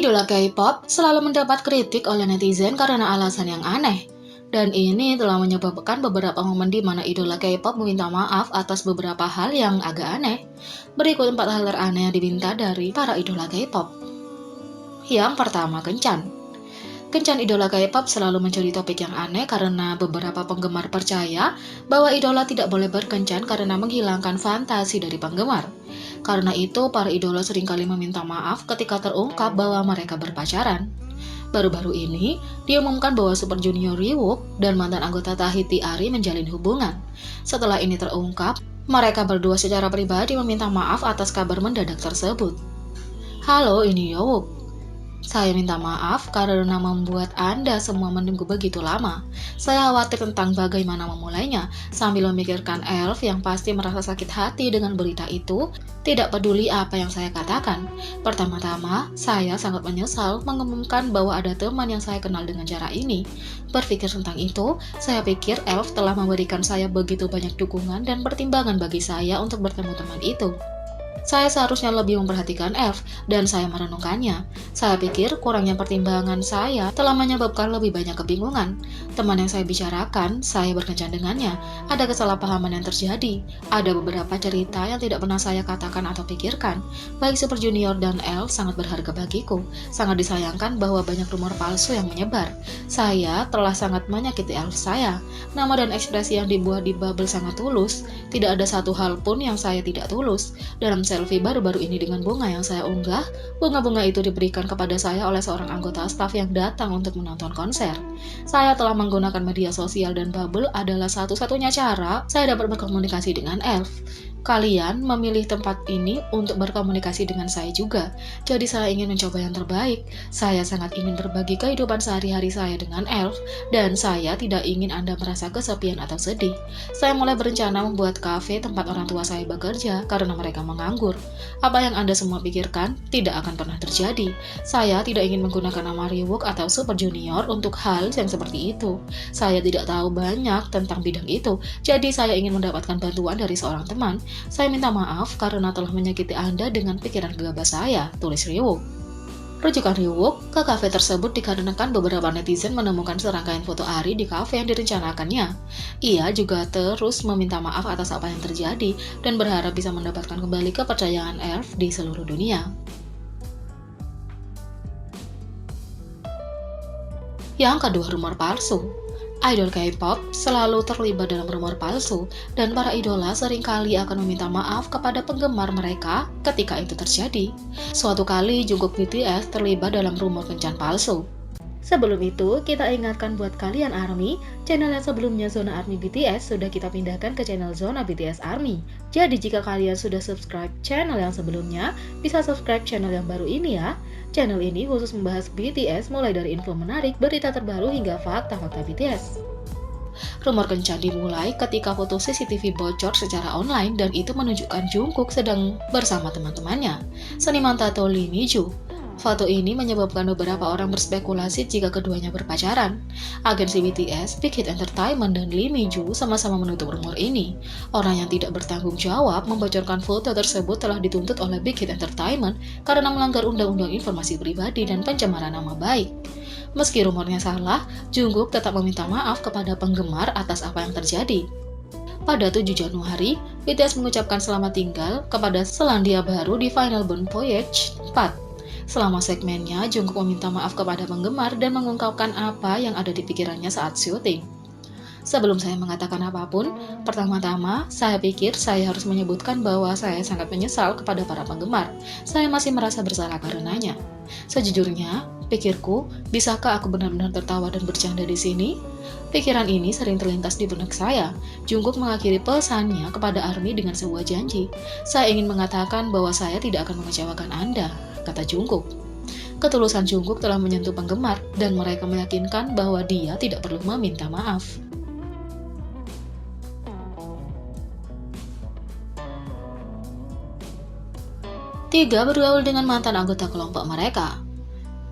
Idola K-pop selalu mendapat kritik oleh netizen karena alasan yang aneh. Dan ini telah menyebabkan beberapa momen di mana idola K-pop meminta maaf atas beberapa hal yang agak aneh. Berikut 4 hal teraneh yang diminta dari para idola K-pop. Yang pertama, kencan. Kencan idola K-pop selalu menjadi topik yang aneh karena beberapa penggemar percaya bahwa idola tidak boleh berkencan karena menghilangkan fantasi dari penggemar. Karena itu, para idola seringkali meminta maaf ketika terungkap bahwa mereka berpacaran. Baru-baru ini, diumumkan bahwa Super Junior Rihwook dan mantan anggota Tahiti Ari menjalin hubungan. Setelah ini terungkap, mereka berdua secara pribadi meminta maaf atas kabar mendadak tersebut. Halo, ini Yeowook. Saya minta maaf karena membuat Anda semua menunggu begitu lama. Saya khawatir tentang bagaimana memulainya, sambil memikirkan Elf yang pasti merasa sakit hati dengan berita itu, tidak peduli apa yang saya katakan. Pertama-tama, saya sangat menyesal mengumumkan bahwa ada teman yang saya kenal dengan cara ini. Berpikir tentang itu, saya pikir Elf telah memberikan saya begitu banyak dukungan dan pertimbangan bagi saya untuk bertemu teman itu. Saya seharusnya lebih memperhatikan Elf, dan saya merenungkannya. Saya pikir kurangnya pertimbangan saya telah menyebabkan lebih banyak kebingungan. Teman yang saya bicarakan, saya berkencan dengannya. Ada kesalahpahaman yang terjadi. Ada beberapa cerita yang tidak pernah saya katakan atau pikirkan. Baik Super Junior dan Elf sangat berharga bagiku. Sangat disayangkan bahwa banyak rumor palsu yang menyebar. Saya telah sangat menyakiti Elf saya. Nama dan ekspresi yang dibuat di bubble sangat tulus. Tidak ada satu hal pun yang saya tidak tulus. Dalam selfie baru-baru ini dengan bunga yang saya unggah, bunga-bunga itu diberikan kepada saya oleh seorang anggota staf yang datang untuk menonton konser. Saya telah menggunakan media sosial dan bubble adalah satu-satunya cara saya dapat berkomunikasi dengan Elf. Kalian memilih tempat ini untuk berkomunikasi dengan saya juga, jadi saya ingin mencoba yang terbaik. Saya sangat ingin berbagi kehidupan sehari-hari saya dengan Elf, dan saya tidak ingin Anda merasa kesepian atau sedih. Saya mulai berencana membuat kafe tempat orang tua saya bekerja karena mereka menganggur. Apa yang Anda semua pikirkan tidak akan pernah terjadi. Saya tidak ingin menggunakan nama Rihwook atau Super Junior untuk hal yang seperti itu. Saya tidak tahu banyak tentang bidang itu, jadi saya ingin mendapatkan bantuan dari seorang teman. Saya minta maaf karena telah menyakiti Anda dengan pikiran gegabah saya, tulis Rihwook. Rujukan Rihwook ke kafe tersebut dikarenakan beberapa netizen menemukan serangkaian foto Ari di kafe yang direncanakannya. Ia juga terus meminta maaf atas apa yang terjadi dan berharap bisa mendapatkan kembali kepercayaan Elf di seluruh dunia. Yang kedua, rumor palsu. Idol K-pop selalu terlibat dalam rumor palsu, dan para idola seringkali akan meminta maaf kepada penggemar mereka ketika itu terjadi. Suatu kali Jungkook BTS terlibat dalam rumor kencan palsu. Sebelum itu, kita ingatkan buat kalian ARMY, channel yang sebelumnya Zona ARMY BTS sudah kita pindahkan ke channel Zona BTS ARMY. Jadi jika kalian sudah subscribe channel yang sebelumnya, bisa subscribe channel yang baru ini ya. Channel ini khusus membahas BTS mulai dari info menarik, berita terbaru hingga fakta-fakta BTS. Rumor kencan dimulai ketika foto CCTV bocor secara online dan itu menunjukkan Jungkook sedang bersama teman-temannya, seniman tato Lee Mi-ju. Foto ini menyebabkan beberapa orang berspekulasi jika keduanya berpacaran. Agensi BTS, Big Hit Entertainment, dan Lee Mi-ju sama-sama menutup rumor ini. Orang yang tidak bertanggung jawab membocorkan foto tersebut telah dituntut oleh Big Hit Entertainment karena melanggar Undang-Undang Informasi Pribadi dan pencemaran nama baik. Meski rumornya salah, Jungkook tetap meminta maaf kepada penggemar atas apa yang terjadi. Pada 7 Januari, BTS mengucapkan selamat tinggal kepada Selandia Baru di Final Bond Voyage 4. Selama segmennya, Jungkook meminta maaf kepada penggemar dan mengungkapkan apa yang ada di pikirannya saat syuting. Sebelum saya mengatakan apapun, pertama-tama saya pikir saya harus menyebutkan bahwa saya sangat menyesal kepada para penggemar. Saya masih merasa bersalah karenanya. Sejujurnya, pikirku, bisakah aku benar-benar tertawa dan bercanda di sini? Pikiran ini sering terlintas di benak saya. Jungkook mengakhiri pesannya kepada ARMY dengan sebuah janji. Saya ingin mengatakan bahwa saya tidak akan mengecewakan Anda, kata Jungkook. Ketulusan Jungkook telah menyentuh penggemar dan mereka meyakinkan bahwa dia tidak perlu meminta maaf. 3. Bergaul dengan mantan anggota kelompok mereka.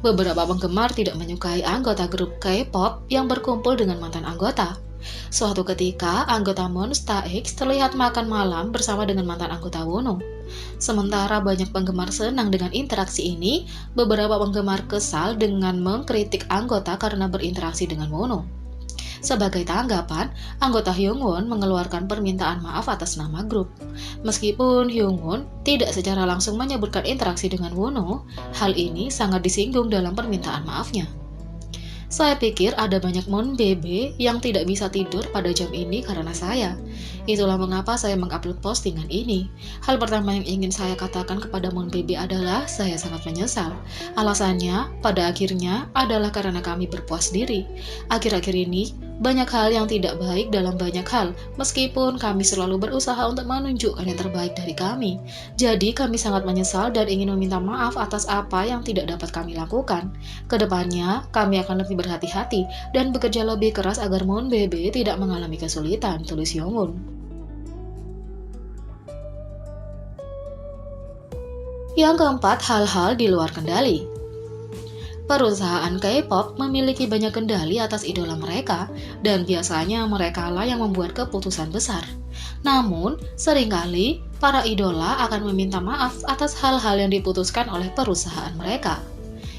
Beberapa penggemar tidak menyukai anggota grup K-pop yang berkumpul dengan mantan anggota. Suatu ketika, anggota Monsta X terlihat makan malam bersama dengan mantan anggota Wono. Sementara banyak penggemar senang dengan interaksi ini, beberapa penggemar kesal dengan mengkritik anggota karena berinteraksi dengan Wono. Sebagai tanggapan, anggota Hyungwon mengeluarkan permintaan maaf atas nama grup. Meskipun Hyungwon tidak secara langsung menyebutkan interaksi dengan Wono, hal ini sangat disinggung dalam permintaan maafnya. Saya pikir ada banyak Moon BB yang tidak bisa tidur pada jam ini karena saya. Itulah mengapa saya mengupload postingan ini. Hal pertama yang ingin saya katakan kepada Moon BB adalah saya sangat menyesal. Alasannya, pada akhirnya, adalah karena kami berpuas diri. Akhir-akhir ini, banyak hal yang tidak baik dalam banyak hal, meskipun kami selalu berusaha untuk menunjukkan yang terbaik dari kami. Jadi, kami sangat menyesal dan ingin meminta maaf atas apa yang tidak dapat kami lakukan. Kedepannya, kami akan lebih berhati-hati dan bekerja lebih keras agar Moon BB tidak mengalami kesulitan, tulis Hyungwon. Yang keempat, hal-hal di luar kendali. Perusahaan K-pop memiliki banyak kendali atas idola mereka, dan biasanya mereka lah yang membuat keputusan besar. Namun, seringkali para idola akan meminta maaf atas hal-hal yang diputuskan oleh perusahaan mereka.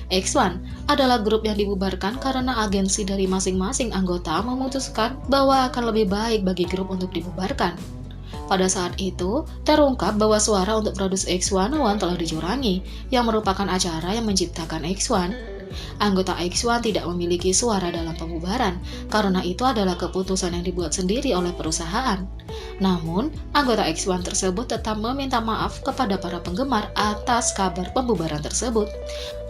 X1 adalah grup yang dibubarkan karena agensi dari masing-masing anggota memutuskan bahwa akan lebih baik bagi grup untuk dibubarkan. Pada saat itu, terungkap bahwa suara untuk produksi X1 telah dicurangi, yang merupakan acara yang menciptakan X1. Anggota X1 tidak memiliki suara dalam pembubaran, karena itu adalah keputusan yang dibuat sendiri oleh perusahaan. Namun, anggota X1 tersebut tetap meminta maaf kepada para penggemar atas kabar pembubaran tersebut.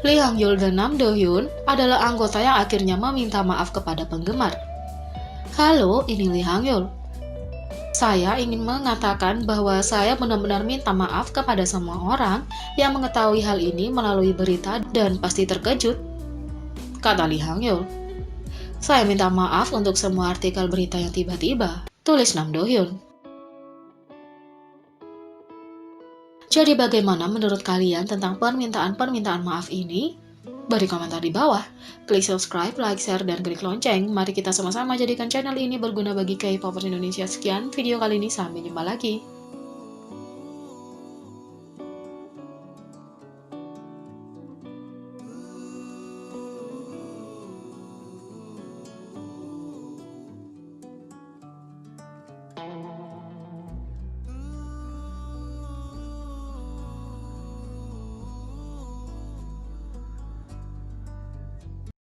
Lee Hang-yul dan Nam Do-hyun adalah anggota yang akhirnya meminta maaf kepada penggemar. Halo, ini Lee Hang-yul. Saya ingin mengatakan bahwa saya benar-benar minta maaf kepada semua orang yang mengetahui hal ini melalui berita dan pasti terkejut, kata Lee Hang-yul. Saya minta maaf untuk semua artikel berita yang tiba-tiba, tulis Nam Do-hyun. Jadi bagaimana menurut kalian tentang permintaan maaf ini? Beri komentar di bawah. Klik subscribe, like, share, dan klik lonceng. Mari kita sama-sama jadikan channel ini berguna bagi K-popers Indonesia. Sekian video kali ini, sampai jumpa lagi.